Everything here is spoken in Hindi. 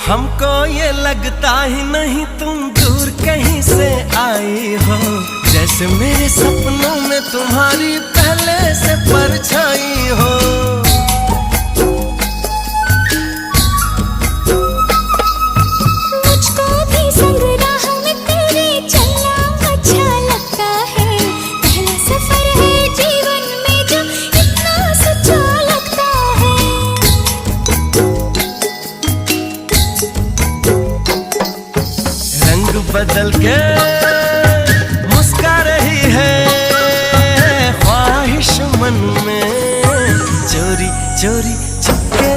हमको ये लगता ही नहीं तुम दूर कहीं से आई हो, जैसे मेरे सपनों में तुम्हारी पहले से परछाई हो। मुझको भी संग राह में तेरे चलना अच्छा लगता है, पहला सफर है जीवन में जो इतना सच्चा लगता है। रंग बदल के मुस्का रही है ख्वाहिश मन में, चोरी चोरी चुपके